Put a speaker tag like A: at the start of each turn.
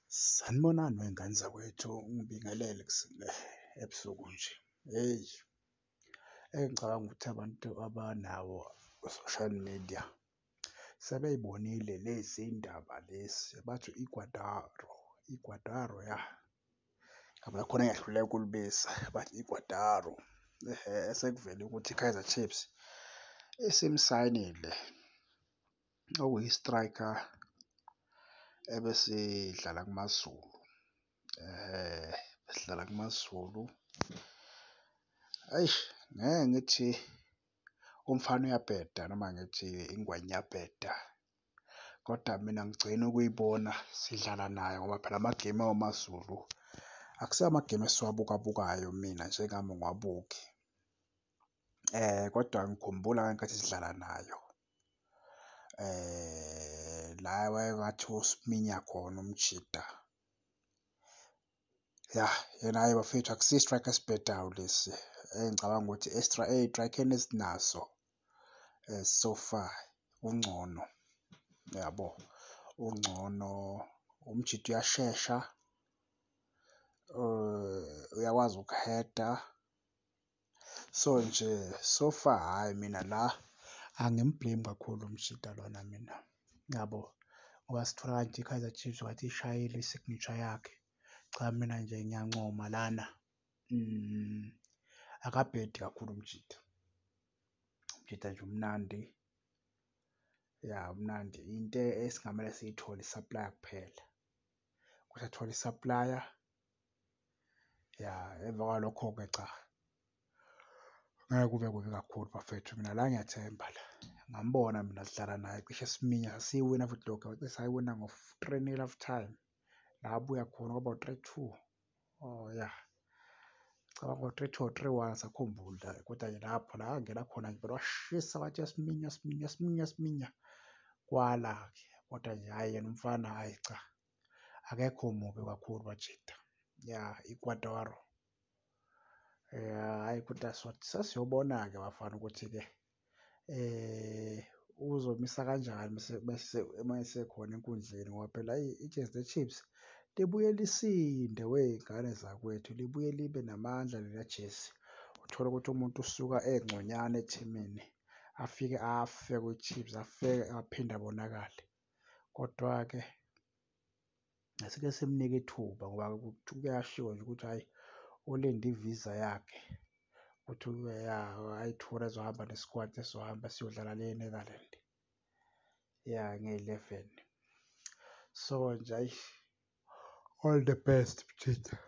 A: Sanibonani wey'ngane zakwethu, ngibingelele ebusuku nje. Hheyi, ngicabanga ukuthi abantu abanawo u-social media sebey'bonile lezi ndaba lezi bathi Igwadaro, Igwadaro ya. Ngabona khona engahluleka ukulibisa bathi Igwadaro. Sekuvele ukuthi i-Kaizer Chiefs isimsayinile okuyi-striker ebesidlala kumaZulu. Besidlala kumaZulu. Eish, ngeke ngithi umfana uyabheda noma ngithi ingwenya iyabheda, kodwa mina ngigcina ukuyibona sidlala nayo ngoba phela amagemu awamaZulu akusiwo amagemu esiwabukabukayo mina njengami ngiwabuke. Kodwa ngikhumbula ngenkathi sidlala nayo la wayengathiwa usiminya khona umjida. Ya, yena hhayi bafethu akusiyo i-striker esibhedayo lesi. Engicabanga ukuthi ey'straykheni esinazo so far ungcono, yabo, ungcono. Umjida uyashesha, uyakwazi ukuheda. So nje so far hhayi mina la angimblame kakhulu umjida lona mina, yabo, ngoba sithola kanti i-Kaizer Chiefs kwathi ishayile i-signature yakhe. Cha mina nje ngiyancoma lana, akabhedi kakhulu umjida. Umjida nje umnandi, ya umnandi. Into esingamele siyithole isaplaya kuphela, ukuthi athole isaplaya, ya emva kwalokho-ke cha, ngeke kube kubi kakhulu bafethu. Mina la ngiyathemba la, ngambona mina sidlala naye cishe siminya, sasiyiwina futhi lokho wathi sayiwina ngo-3-0 half time. La abuya khona kwaba u-3-2, oh ya, ngicabanga ngo-3-2 or 3-1 angisakhumbuli kodwa nje lapho la angena khona ngempela washisa wathi yasiminya siminya siminya siminya kwala-ke. Kodwa nje hhayi yena umfana hhayi cha, akekho mubi kakhulu Majida, ya Igwadaro. Hhayi kodwa sesiyobona-ke bafana ukuthi-ke uzomisa kanjani uma esekhona enkundleni ngoba phela ijezi le-Chiefs libuye lisinde wey'ngane zakwethu, libuye libe namandla leliya jezi. Uthole ukuthi umuntu usuka engconywana ethimini afike afe kwi-Chiefs, afike aphinde abonakale. Kodwa-ke asike simnike ithuba ngoba kuyashiwo nje ukuthi hhayi ulinde i-visa yakhe ukuthi ayithole ezohamba ne-squad esizohamba siyodlala le eNetherland, ya nge-11. So nje hhayi, all the best Mjida.